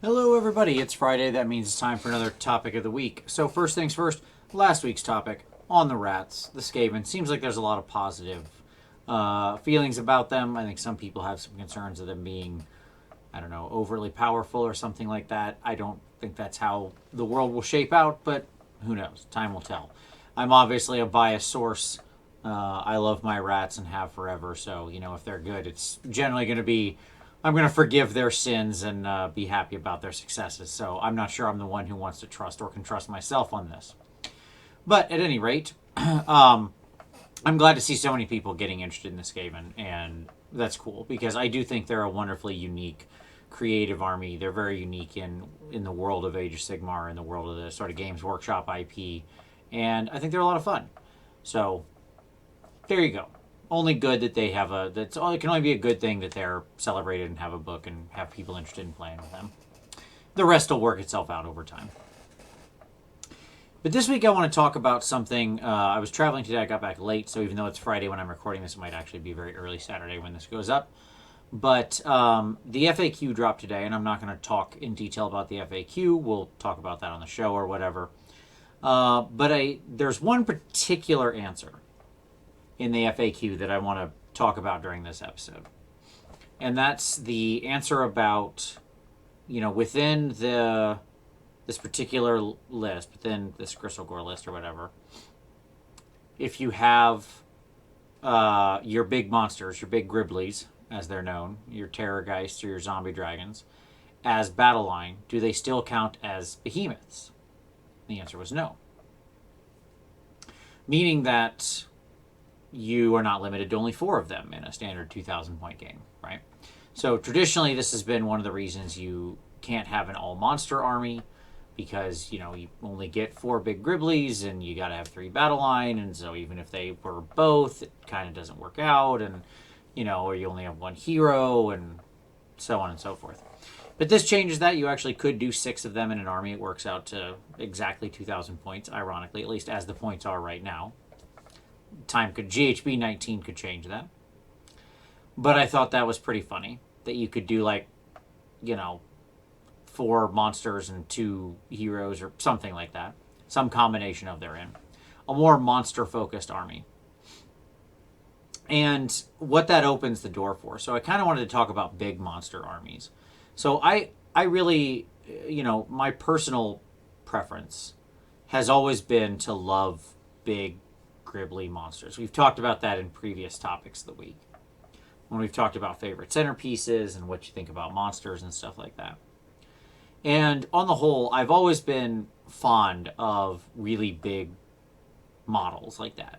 Hello, everybody. It's Friday. That means it's time for another topic of the week. So, first things first, last week's topic on the rats, the Skaven. Seems like there's a lot of positive feelings about them. I think some people have some concerns of them being, I don't know, overly powerful or something like that. I don't think that's how the world will shape out, but who knows? Time will tell. I'm obviously a biased source. I love my rats and have forever. So, if they're good, it's generally going to be I'm going to forgive their sins and be happy about their successes. So I'm not sure I'm the one who wants to trust or can trust myself on this. But at any rate, I'm glad to see so many people getting interested in this Skaven, and that's cool because I do think they're a wonderfully unique, creative army. They're very unique in the world of Age of Sigmar, in the world of the sort of Games Workshop IP, and I think they're a lot of fun. So there you go. Only good that they have a. That's all. It can only be a good thing that they're celebrated and have a book and have people interested in playing with them. The rest will work itself out over time. But this week I want to talk about something. I was traveling today. I got back late, so even though it's Friday when I'm recording this, it might actually be very early Saturday when this goes up. But the FAQ dropped today, and I'm not going to talk in detail about the FAQ. We'll talk about that on the show or whatever. But there's one particular answer in the FAQ that I want to talk about during this episode. And that's the answer about, within this particular list, within this Gristlegore list or whatever, if you have your big monsters, your big Gribblies, as they're known, your Terrorgeists or your zombie dragons, as battle line, do they still count as behemoths? The answer was no. Meaning that you are not limited to only 4 of them in a standard 2,000 point game, right? So traditionally, this has been one of the reasons you can't have an all monster army because, you only get 4 big Gribblies and you got to have 3 battle line. And so even if they were both, it kind of doesn't work out. And, or you only have 1 hero and so on and so forth. But this changes that. You actually could do 6 of them in an army. It works out to exactly 2,000 points, ironically, at least as the points are right now. GHB 19 could change that. But I thought that was pretty funny that you could do 4 monsters and 2 heroes or something like that. Some combination of therein. A more monster focused army. And what that opens the door for. So I kind of wanted to talk about big monster armies. So I really, my personal preference has always been to love big Gribbly monsters. We've talked about that in previous topics of the week when we've talked about favorite centerpieces and what you think about monsters and stuff like that. And on the whole, I've always been fond of really big models like that.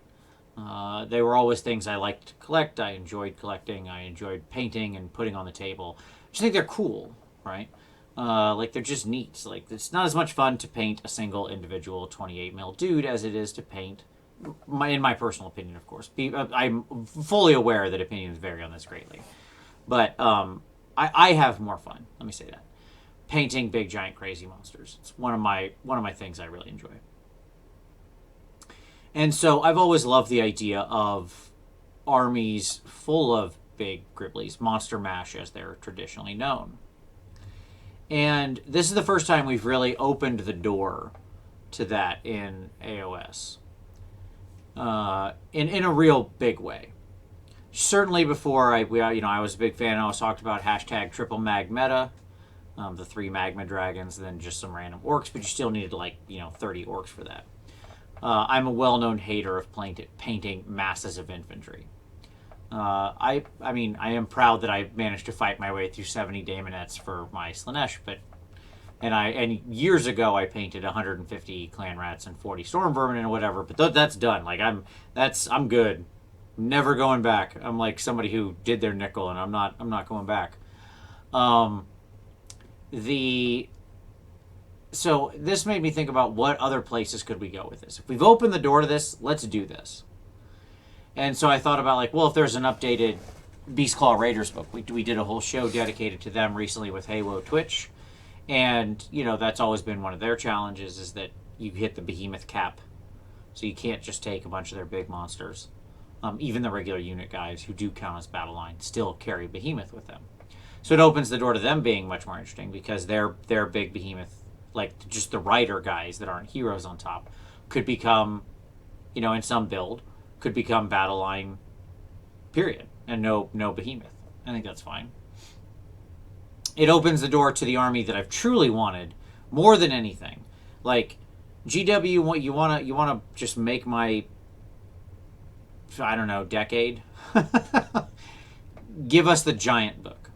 They were always things I liked to collect. I enjoyed collecting. I enjoyed painting and putting on the table. I just think they're cool, right? They're just neat. It's not as much fun to paint a single individual 28 mil dude as it is to paint in my personal opinion, of course. I'm fully aware that opinions vary on this greatly. But I have more fun, let me say that, painting big, giant, crazy monsters. It's one of my things I really enjoy. And so I've always loved the idea of armies full of big Gribblies, monster mash as they're traditionally known. And this is the first time we've really opened the door to that in AOS. In a real big way. Certainly before I was a big fan. I always talked about hashtag triple mag meta, the 3 magma dragons, and then just some random orcs, but you still needed 30 orcs for that. I'm a well-known hater of painting masses of infantry. I am proud that I managed to fight my way through 70 Daemonettes for my Slaanesh, and years ago I painted 150 clan rats and 40 storm vermin and whatever, but that's done. I'm good. Never going back. I'm like somebody who did their nickel, and I'm not going back. So this made me think about what other places could we go with this. If we've opened the door to this, let's do this. And so I thought about if there's an updated Beastclaw Raiders book. We did a whole show dedicated to them recently with Halo Twitch. And, that's always been one of their challenges is that you hit the behemoth cap. So you can't just take a bunch of their big monsters. Even the regular unit guys who do count as battle line still carry behemoth with them. So it opens the door to them being much more interesting because their big behemoth, like just the rider guys that aren't heroes on top, could become, in some build, could become battle line, period, and no behemoth. I think that's fine. It opens the door to the army that I've truly wanted more than anything. Like GW, what you wanna just make my, I don't know, decade. Give us the giant book,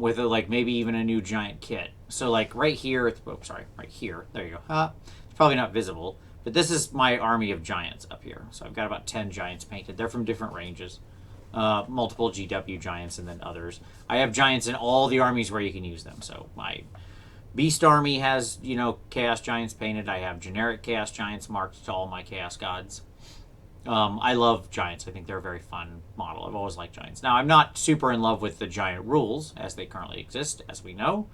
with like maybe even a new giant kit. So like right here, right here. There you go. It's probably not visible, but this is my army of giants up here. So I've got about 10 giants painted. They're from different ranges. Multiple GW giants and then others. I have giants in all the armies where you can use them. So my Beast army has, Chaos Giants painted. I have generic Chaos Giants marked to all my Chaos Gods. I love Giants. I think they're a very fun model. I've always liked Giants. Now, I'm not super in love with the Giant rules as they currently exist, as we know.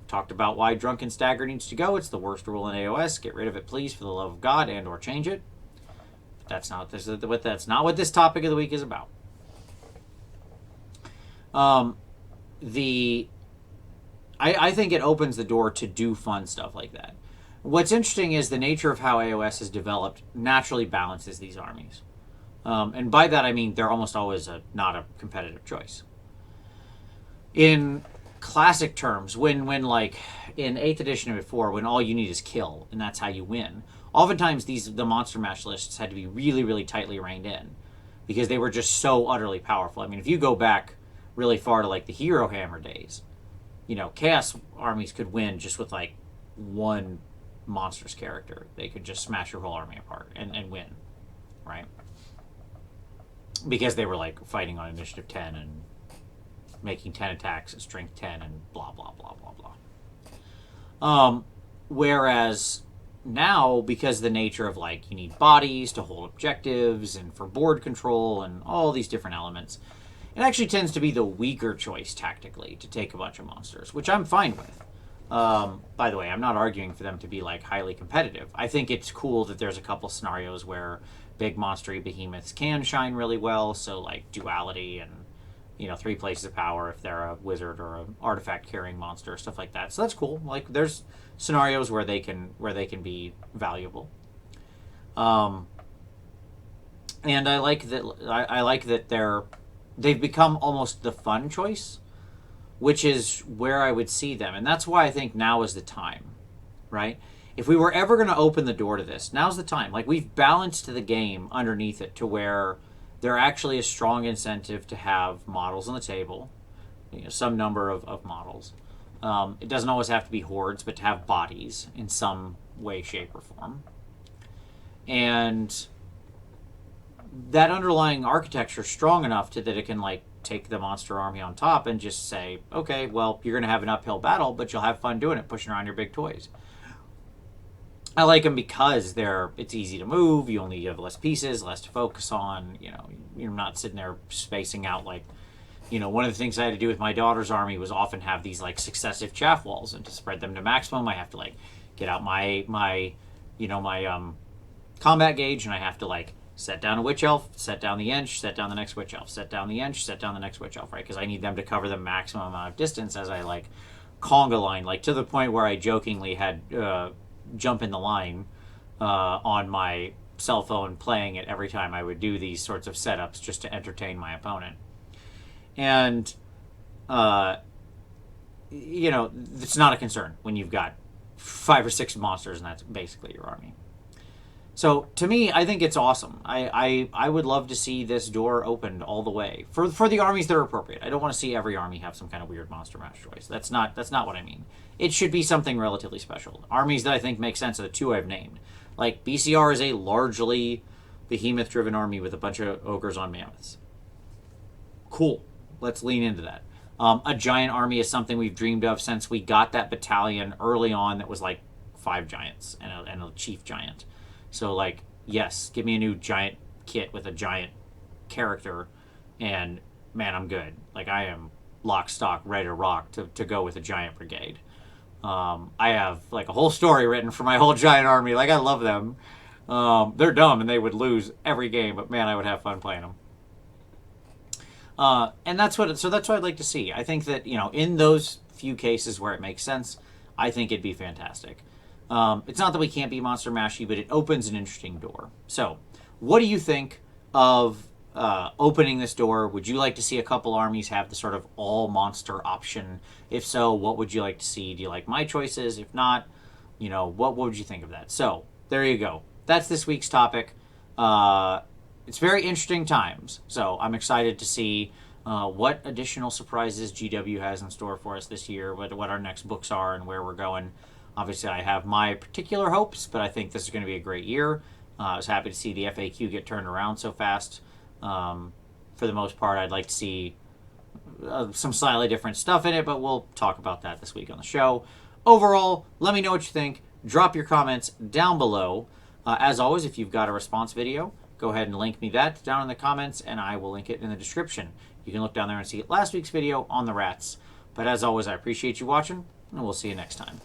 Talked about why Drunken Stagger needs to go. It's the worst rule in AOS. Get rid of it, please, for the love of God, and or change it. But that's not what this topic of the week is about. I think it opens the door to do fun stuff like that. What's interesting is the nature of how AOS has developed naturally balances these armies. And by that I mean they're almost always not a competitive choice. In classic terms, when like in 8th edition and before, when all you need is kill and that's how you win, oftentimes the monster mash lists had to be really, really tightly reined in because they were just so utterly powerful. I mean, if you go back really far to like the Hero Hammer days, Chaos armies could win just with like one monstrous character. They could just smash your whole army apart and win, right? Because they were like fighting on initiative 10 and making 10 attacks at strength 10 and blah, blah, blah, blah, blah. Whereas now, because of the nature of like you need bodies to hold objectives and for board control and all these different elements, it actually tends to be the weaker choice tactically to take a bunch of monsters, which I'm fine with. By the way, I'm not arguing for them to be like highly competitive. I think it's cool that there's a couple scenarios where big monstery behemoths can shine really well. So like duality and 3 places of power if they're a wizard or an artifact carrying monster, stuff like that. So that's cool. Like there's scenarios where they can be valuable. And I like that they've become almost the fun choice, which is where I would see them. And that's why I think now is the time, right? If we were ever going to open the door to this, now's the time. Like we've balanced the game underneath it to where there actually is strong incentive to have models on the table, some number of models. It doesn't always have to be hordes, but to have bodies in some way, shape, or form. And that underlying architecture is strong enough that it can like take the monster army on top and just say, okay, well, you're going to have an uphill battle, but you'll have fun doing it, pushing around your big toys. I like them because it's easy to move. You have less pieces, less to focus on. You're not sitting there spacing out like, one of the things I had to do with my daughter's army was often have these like successive chaff walls, and to spread them to maximum, I have to like get out my combat gauge, and I have to like set down a witch elf, set down the inch, set down the next witch elf, set down the inch, set down the next witch elf, right? Because I need them to cover the maximum amount of distance as I like conga line, like to the point where I jokingly had jump in the line on my cell phone, playing it every time I would do these sorts of setups just to entertain my opponent. And it's not a concern when you've got 5 or 6 monsters and that's basically your army. So to me, I think it's awesome. I would love to see this door opened all the way for the armies that are appropriate. I don't want to see every army have some kind of weird monster mash choice. That's not what I mean. It should be something relatively special. Armies that I think make sense are the 2 I've named. Like BCR is a largely behemoth-driven army with a bunch of ogres on mammoths. Cool. Let's lean into that. A giant army is something we've dreamed of since we got that battalion early on that was like 5 giants and a chief giant. So, like, yes, give me a new giant kit with a giant character, and, man, I'm good. Like, I am lock, stock, ready to rock to go with a giant brigade. I have, like, a whole story written for my whole giant army. Like, I love them. They're dumb, and they would lose every game, but, man, I would have fun playing them. And that's what I'd like to see. I think that, in those few cases where it makes sense, I think it'd be fantastic. It's not that we can't be Monster Mashy, but it opens an interesting door. So, what do you think of opening this door? Would you like to see a couple armies have the sort of all monster option? If so, what would you like to see? Do you like my choices? If not, what would you think of that? So, there you go. That's this week's topic. It's very interesting times, so I'm excited to see what additional surprises GW has in store for us this year, what our next books are, and where we're going. Obviously, I have my particular hopes, but I think this is going to be a great year. I was happy to see the FAQ get turned around so fast. For the most part, I'd like to see some slightly different stuff in it, but we'll talk about that this week on the show. Overall, let me know what you think. Drop your comments down below. As always, if you've got a response video, go ahead and link me that down in the comments, and I will link it in the description. You can look down there and see last week's video on the rats. But as always, I appreciate you watching, and we'll see you next time.